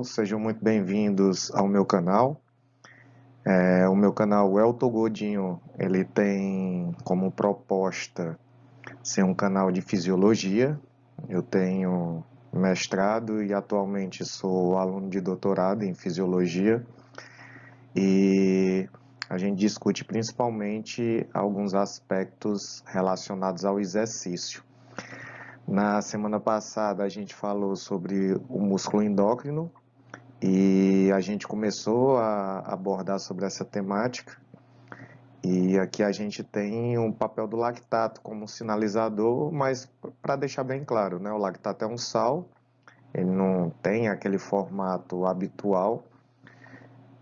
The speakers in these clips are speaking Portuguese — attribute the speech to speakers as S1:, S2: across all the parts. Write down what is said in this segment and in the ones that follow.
S1: pessoal, sejam muito bem-vindos ao meu canal. O meu canal Elton Godinho, ele tem como proposta ser um canal de fisiologia. Eu tenho mestrado e atualmente sou aluno de doutorado em fisiologia e a gente discute principalmente alguns aspectos relacionados ao exercício. Na semana passada a gente falou sobre o músculo endócrino e a gente começou a abordar sobre essa temática. E aqui a gente tem um papel do lactato como sinalizador, mas para deixar bem claro, né, o lactato é um sal, ele não tem aquele formato habitual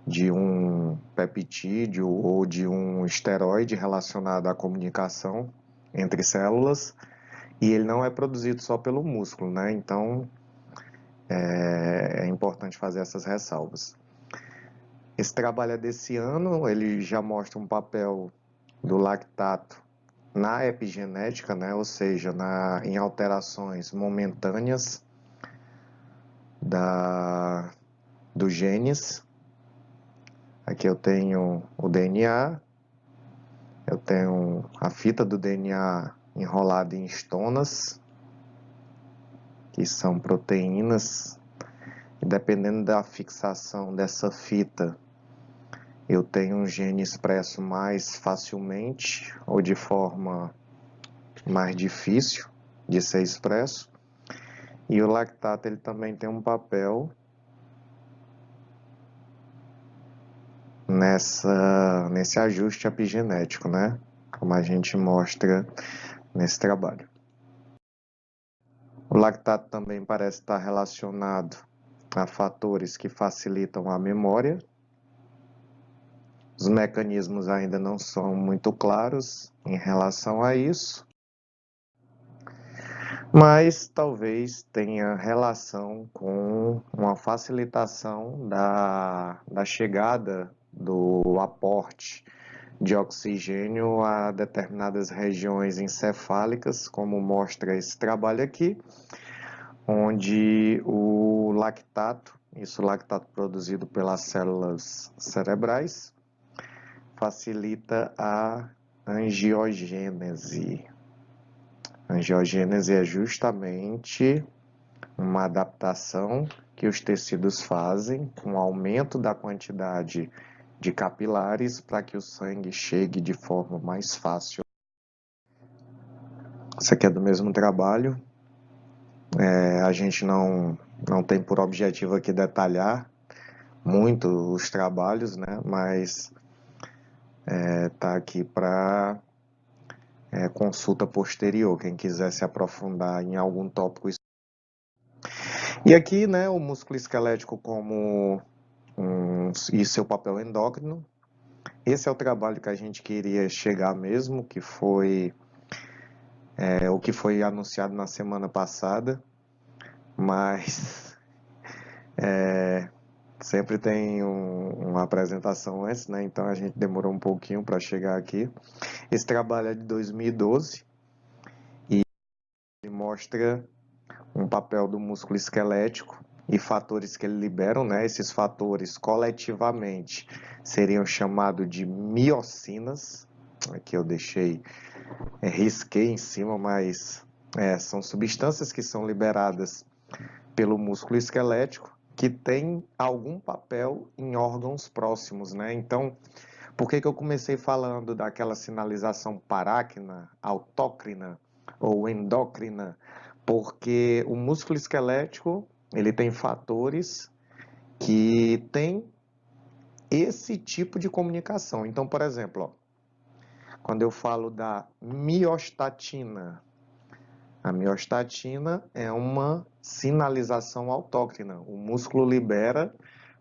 S1: de um peptídeo ou de um esteroide relacionado à comunicação entre células, e ele não é produzido só pelo músculo, né? Então é importante fazer essas ressalvas. Esse trabalho é desse ano, ele já mostra um papel do lactato na epigenética, né? Ou seja, em alterações momentâneas dos genes. Aqui eu tenho o DNA, eu tenho a fita do DNA enrolada em estonas, que são proteínas, e dependendo da fixação dessa fita, eu tenho um gene expresso mais facilmente ou de forma mais difícil de ser expresso. E o lactato ele também tem um papel nesse ajuste epigenético, né? Como a gente mostra nesse trabalho. O lactato também parece estar relacionado a fatores que facilitam a memória. Os mecanismos ainda não são muito claros em relação a isso, mas talvez tenha relação com uma facilitação da chegada do aporte de oxigênio a determinadas regiões encefálicas, como mostra esse trabalho aqui, onde o lactato produzido pelas células cerebrais, facilita a angiogênese. A angiogênese é justamente uma adaptação que os tecidos fazem com o aumento da quantidade de capilares para que o sangue chegue de forma mais fácil. Isso aqui é do mesmo trabalho. A gente não tem por objetivo aqui detalhar muito os trabalhos, né? Mas tá aqui para consulta posterior, quem quiser se aprofundar em algum tópico. E aqui, né, o músculo esquelético como e seu papel endócrino. Esse é o trabalho que a gente queria chegar mesmo, que foi o que foi anunciado na semana passada, mas sempre tem uma apresentação antes, né? Então a gente demorou um pouquinho para chegar aqui. Esse trabalho é de 2012 e ele mostra um papel do músculo esquelético e fatores que ele liberam, né? Esses fatores coletivamente seriam chamados de miocinas. Aqui eu risquei em cima, mas são substâncias que são liberadas pelo músculo esquelético que tem algum papel em órgãos próximos, né? Então, por que eu comecei falando daquela sinalização parácrina, autócrina ou endócrina? Porque o músculo esquelético, ele tem fatores que têm esse tipo de comunicação. Então, por exemplo, quando eu falo da miostatina, a miostatina é uma sinalização autócrina. O músculo libera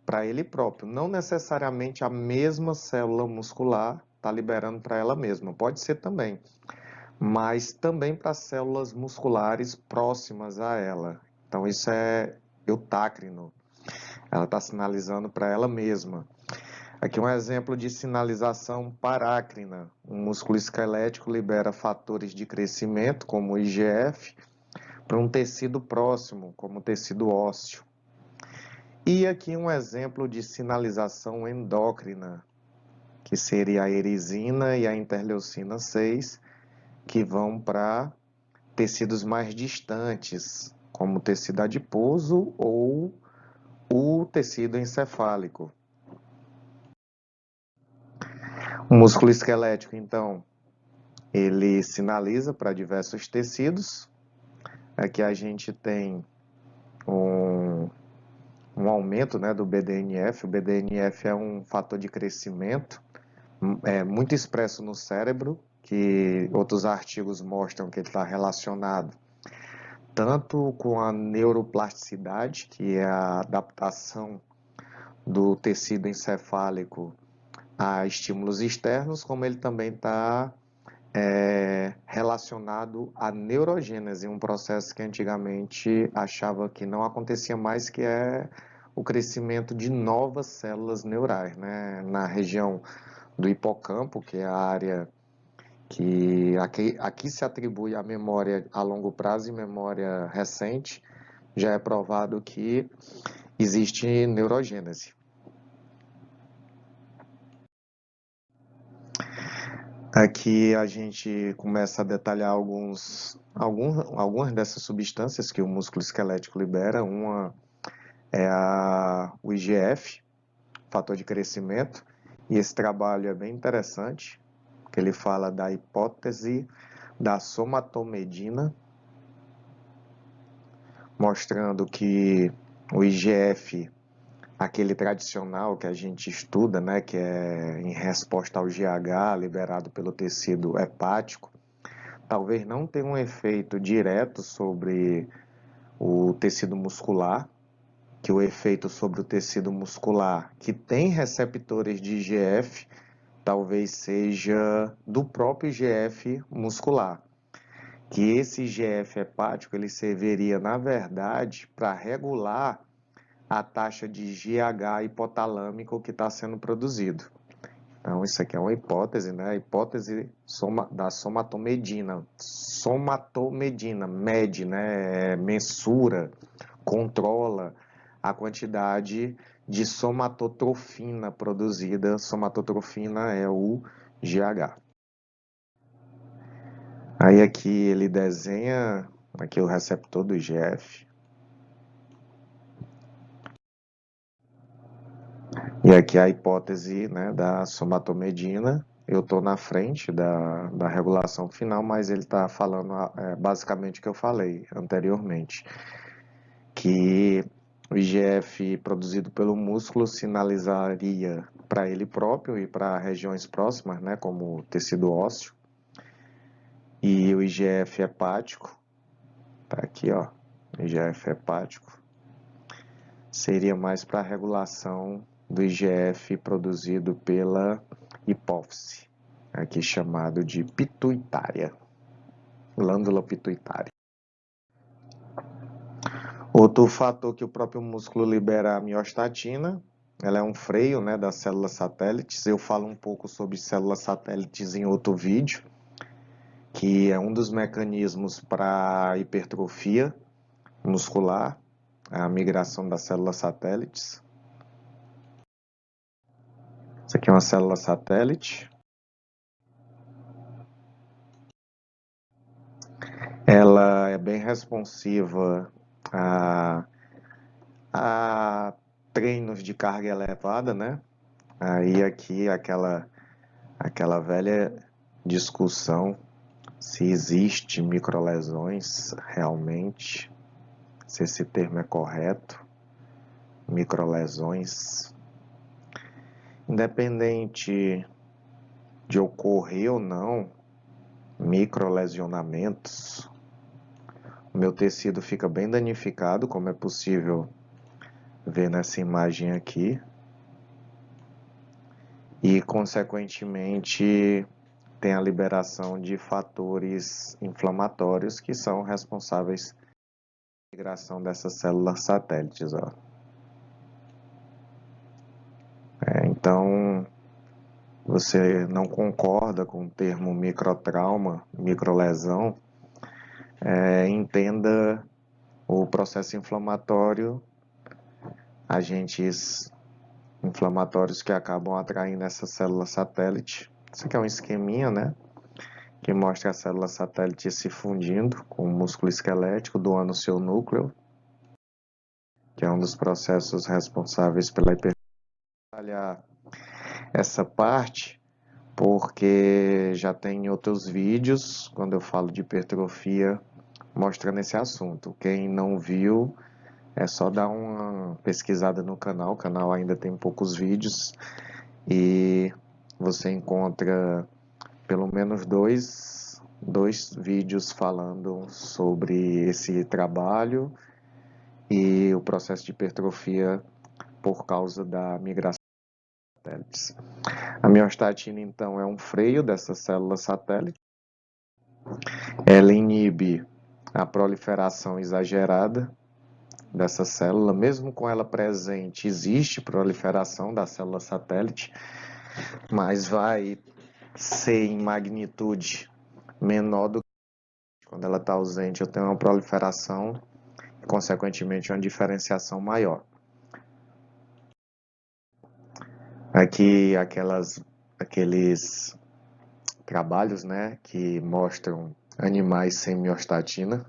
S1: para ele próprio. Não necessariamente a mesma célula muscular está liberando para ela mesma. Pode ser também. Mas também para células musculares próximas a ela. Então isso é eutácrino. Ela está sinalizando para ela mesma. Aqui um exemplo de sinalização parácrina. Um músculo esquelético libera fatores de crescimento, como o IGF, para um tecido próximo, como o tecido ósseo. E aqui um exemplo de sinalização endócrina, que seria a erisina e a interleucina 6, que vão para tecidos mais distantes, como o tecido adiposo ou o tecido encefálico. O músculo esquelético, então, ele sinaliza para diversos tecidos. Aqui a gente tem um aumento, né, do BDNF. O BDNF é um fator de crescimento muito expresso no cérebro, que outros artigos mostram que ele está relacionado tanto com a neuroplasticidade, que é a adaptação do tecido encefálico a estímulos externos, como ele também está relacionado à neurogênese, um processo que antigamente achava que não acontecia mais, que é o crescimento de novas células neurais, né? Na região do hipocampo, que é a área que aqui se atribui a memória a longo prazo e memória recente, já é provado que existe neurogênese. Aqui a gente começa a detalhar algumas dessas substâncias que o músculo esquelético libera. Uma é o IGF, fator de crescimento, e esse trabalho é bem interessante, que ele fala da hipótese da somatomedina, mostrando que o IGF, aquele tradicional que a gente estuda, né, que é em resposta ao GH liberado pelo tecido hepático, talvez não tenha um efeito direto sobre o tecido muscular, que o efeito sobre o tecido muscular, que tem receptores de IGF, talvez seja do próprio IGF muscular. Que esse IGF hepático ele serviria, na verdade, para regular a taxa de GH hipotalâmico que está sendo produzido. Então, isso aqui é uma hipótese, né? A hipótese da somatomedina. Somatomedina, mede, né? Mensura, controla a quantidade de somatotrofina produzida. Somatotrofina é o GH. Aí aqui ele desenha aqui o receptor do IGF. E aqui a hipótese, né, da somatomedina. Eu estou na frente da regulação final, mas ele está falando basicamente o que eu falei anteriormente, que o IGF produzido pelo músculo sinalizaria para ele próprio e para regiões próximas, né, como o tecido ósseo, e o IGF hepático, tá aqui, ó, IGF hepático, seria mais para a regulação do IGF produzido pela hipófise, aqui chamado de pituitária, glândula pituitária. Outro fator que o próprio músculo libera é a miostatina, ela é um freio, né, das células satélites. Eu falo um pouco sobre células satélites em outro vídeo, que é um dos mecanismos para hipertrofia muscular, a migração das células satélites. Isso aqui é uma célula satélite. Ela é bem responsiva a treinos de carga elevada, né? Aí aqui aquela velha discussão se existe microlesões realmente, se esse termo é correto, microlesões. Independente de ocorrer ou não microlesionamentos, o meu tecido fica bem danificado, como é possível ver nessa imagem aqui, e consequentemente tem a liberação de fatores inflamatórios que são responsáveis pela migração dessas células satélites, ó. Então, você não concorda com o termo microtrauma, microlesão, entenda o processo inflamatório agentes inflamatórios que acabam atraindo essa célula satélite. Isso aqui é um esqueminha, né? Que mostra a célula satélite se fundindo com o músculo esquelético, doando seu núcleo, que é um dos processos responsáveis pela hipertrofia. Essa parte, porque já tem outros vídeos, quando eu falo de hipertrofia, mostrando esse assunto. Quem não viu, é só dar uma pesquisada no canal, o canal ainda tem poucos vídeos, e você encontra pelo menos dois vídeos falando sobre esse trabalho e o processo de hipertrofia por causa da migração de satélites. A miostatina, então, é um freio dessa célula satélite. Ela inibe a proliferação exagerada dessa célula. Mesmo com ela presente, existe proliferação da célula satélite, mas vai ser em magnitude menor do que quando ela está ausente. Eu tenho uma proliferação e, consequentemente, uma diferenciação maior. Aqui, aqueles trabalhos, né, que mostram animais sem miostatina.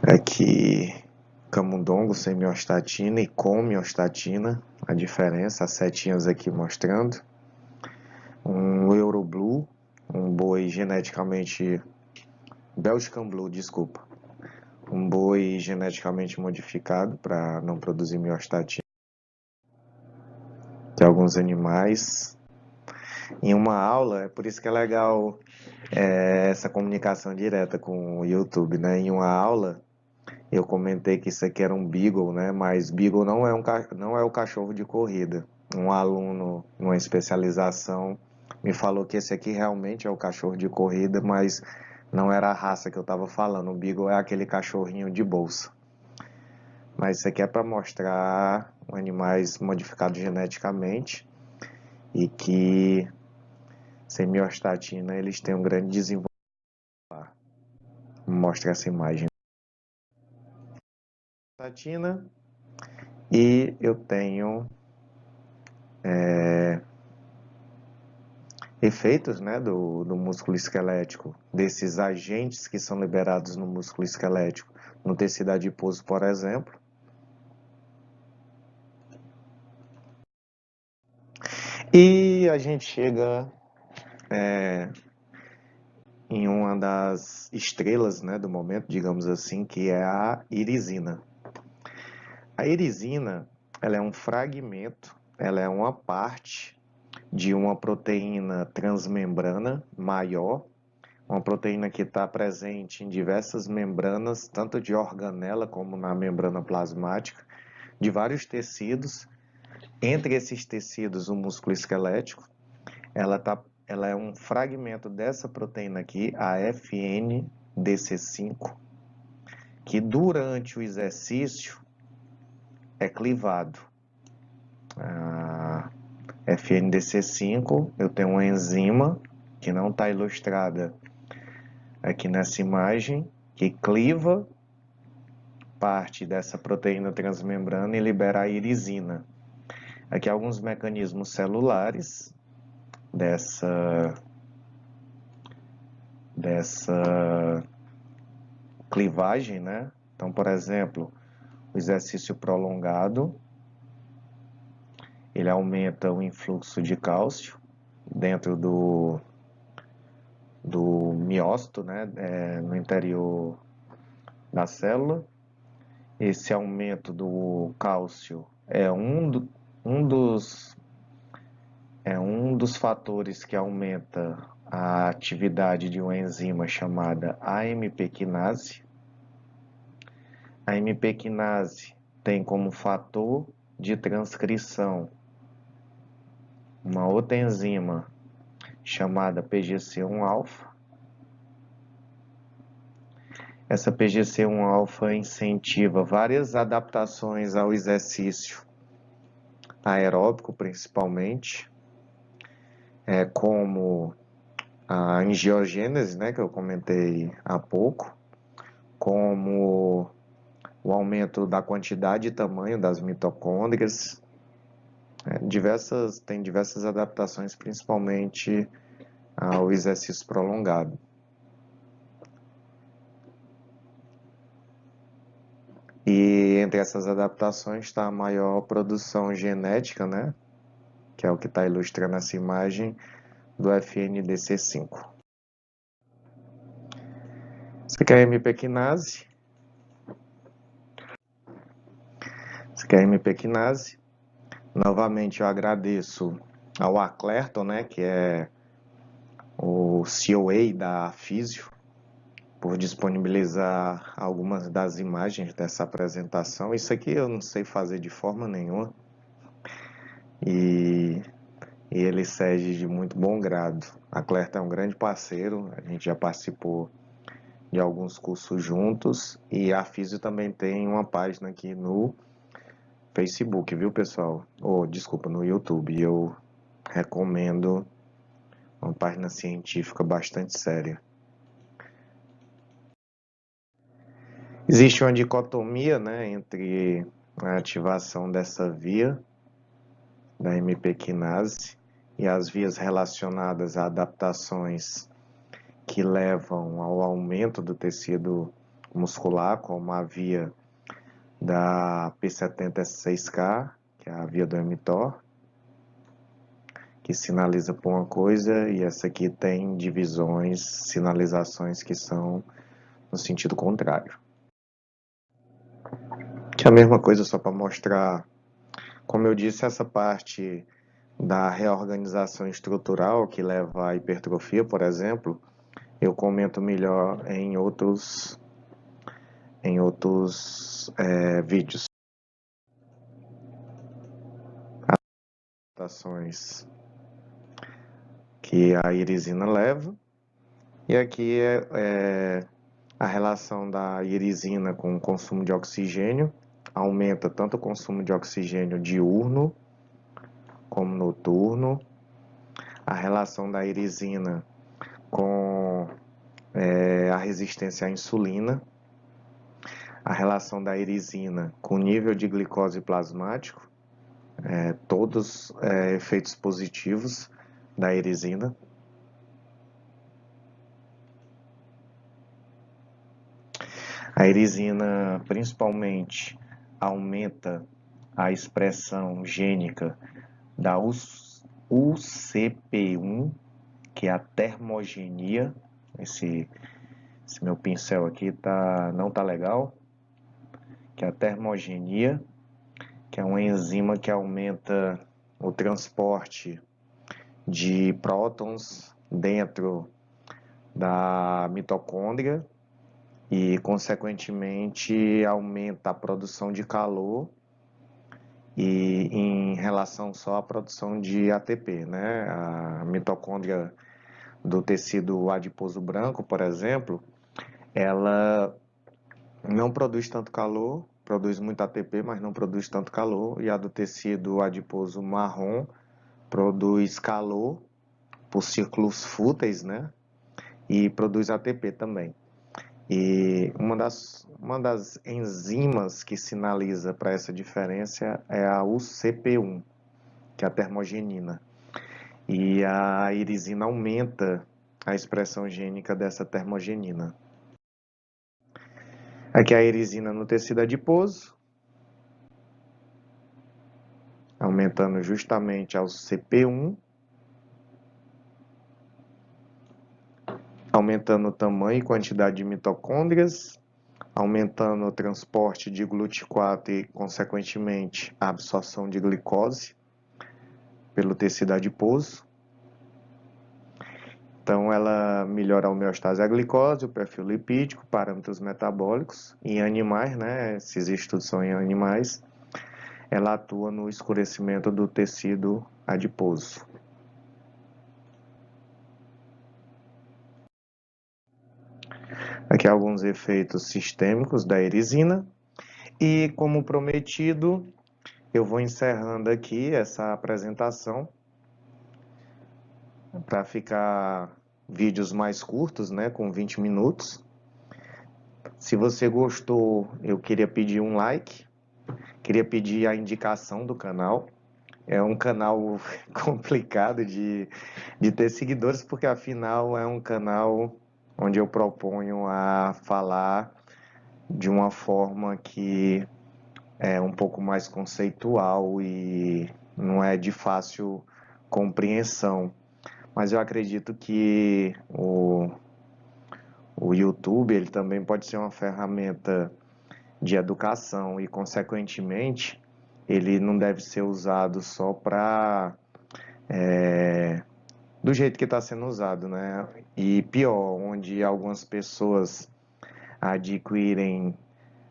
S1: Aqui, camundongo sem miostatina e com miostatina, a diferença, as setinhas aqui mostrando. Um Euroblue, um boi geneticamente... Belgian Blue, desculpa. Um boi geneticamente modificado para não produzir miostatina. De alguns animais. Em uma aula, é por isso que é legal essa comunicação direta com o YouTube, né? Em uma aula, eu comentei que isso aqui era um Beagle, né? Mas Beagle não é o cachorro de corrida. Um aluno, numa especialização, me falou que esse aqui realmente é o cachorro de corrida, mas não era a raça que eu estava falando. O Beagle é aquele cachorrinho de bolsa. Mas isso aqui é para mostrar animais modificados geneticamente e que, sem miostatina, eles têm um grande desenvolvimento. Mostra essa imagem. Miostatina. E eu tenho efeitos, né, do músculo esquelético, desses agentes que são liberados no músculo esquelético, no tecido adiposo, por exemplo. E a gente chega em uma das estrelas, né, do momento, digamos assim, que é a irisina. A irisina, ela é um fragmento, ela é uma parte de uma proteína transmembrana maior, uma proteína que está presente em diversas membranas, tanto de organela como na membrana plasmática, de vários tecidos. Entre esses tecidos, o músculo esquelético, ela é um fragmento dessa proteína aqui, a FNDC5, que durante o exercício é clivado. A FNDC5, eu tenho uma enzima que não está ilustrada aqui nessa imagem, que cliva parte dessa proteína transmembrana e libera a irisina. Aqui alguns mecanismos celulares dessa clivagem, né? Então, por exemplo, o exercício prolongado, ele aumenta o influxo de cálcio dentro do miócito, né? No interior da célula. Esse aumento do cálcio é um dos fatores que aumenta a atividade de uma enzima chamada AMP quinase. A AMP quinase tem como fator de transcrição uma outra enzima chamada PGC1-alfa. Essa PGC1-alfa incentiva várias adaptações ao exercício aeróbico, principalmente, como a angiogênese, né, que eu comentei há pouco, como o aumento da quantidade e tamanho das mitocôndrias. Tem diversas adaptações, principalmente ao exercício prolongado. E entre essas adaptações está a maior produção genética, né? Que é o que está ilustrando essa imagem do FNDC5. Essa aqui é a MP quinase. Essa aqui é a MP quinase. Novamente eu agradeço ao Aclerton, né? Que é o COA da Físio, por disponibilizar algumas das imagens dessa apresentação. Isso aqui eu não sei fazer de forma nenhuma. E ele cede de muito bom grado. A Clerta é um grande parceiro, a gente já participou de alguns cursos juntos, e a Físio também tem uma página aqui no Facebook, viu, pessoal? Desculpa, no YouTube. Eu recomendo, uma página científica bastante séria. Existe uma dicotomia, né, entre a ativação dessa via da MP quinase e as vias relacionadas a adaptações que levam ao aumento do tecido muscular, como a via da P70S6K, que é a via do mTOR, que sinaliza por uma coisa, e essa aqui tem divisões, sinalizações que são no sentido contrário. Que é a mesma coisa, só para mostrar, como eu disse, essa parte da reorganização estrutural que leva à hipertrofia, por exemplo, eu comento melhor em outros vídeos. Adaptações que a irisina leva, e aqui é a relação da irisina com o consumo de oxigênio. Aumenta tanto o consumo de oxigênio diurno como noturno. A relação da irisina com a resistência à insulina. A relação da irisina com o nível de glicose plasmático. Todos efeitos positivos da irisina. A irisina, principalmente, aumenta a expressão gênica da UCP1, que é a termogenia. Esse meu pincel aqui não tá legal. Que é a termogenia, que é uma enzima que aumenta o transporte de prótons dentro da mitocôndria e, consequentemente, aumenta a produção de calor e em relação só à produção de ATP, né? A mitocôndria do tecido adiposo branco, por exemplo, ela não produz tanto calor, produz muito ATP, mas não produz tanto calor, e a do tecido adiposo marrom produz calor por círculos fúteis, né? E produz ATP também. E uma das enzimas que sinaliza para essa diferença é a UCP1, que é a termogenina. E a irisina aumenta a expressão gênica dessa termogenina. Aqui é a irisina no tecido adiposo, aumentando justamente ao CP1, aumentando o tamanho e quantidade de mitocôndrias, aumentando o transporte de GLUT4 e, consequentemente, a absorção de glicose pelo tecido adiposo. Então, ela melhora a homeostase da glicose, o perfil lipídico, parâmetros metabólicos. Em animais, né, esses estudos são em animais, ela atua no escurecimento do tecido adiposo. Aqui alguns efeitos sistêmicos da irisina. E, como prometido, eu vou encerrando aqui essa apresentação para ficar vídeos mais curtos, né, com 20 minutos. Se você gostou, eu queria pedir um like, queria pedir a indicação do canal. É um canal complicado de ter seguidores, porque afinal é um canal onde eu proponho a falar de uma forma que é um pouco mais conceitual e não é de fácil compreensão. Mas eu acredito que o YouTube ele também pode ser uma ferramenta de educação e, consequentemente, ele não deve ser usado só para do jeito que está sendo usado, né? E pior, onde algumas pessoas adquirem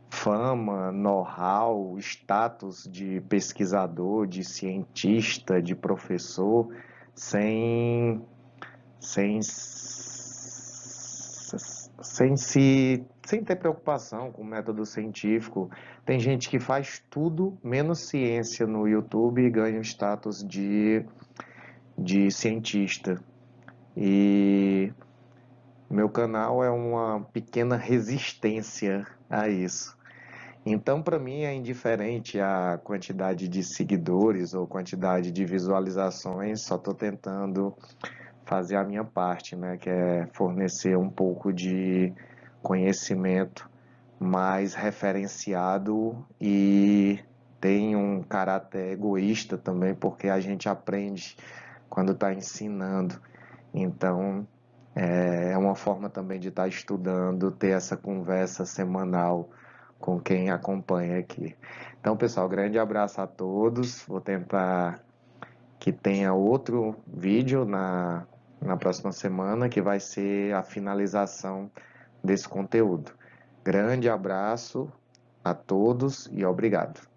S1: fama, know-how, status de pesquisador, de cientista, de professor, sem, sem, sem ter preocupação com o método científico. Tem gente que faz tudo menos ciência no YouTube e ganha o status de cientista. E meu canal é uma pequena resistência a isso. Então, para mim, é indiferente a quantidade de seguidores ou quantidade de visualizações, só estou tentando fazer a minha parte, né, que é fornecer um pouco de conhecimento mais referenciado e tem um caráter egoísta também, porque a gente aprende quando está ensinando. Então, é uma forma também de estar estudando, ter essa conversa semanal com quem acompanha aqui. Então, pessoal, grande abraço a todos. Vou tentar que tenha outro vídeo na próxima semana, que vai ser a finalização desse conteúdo. Grande abraço a todos e obrigado.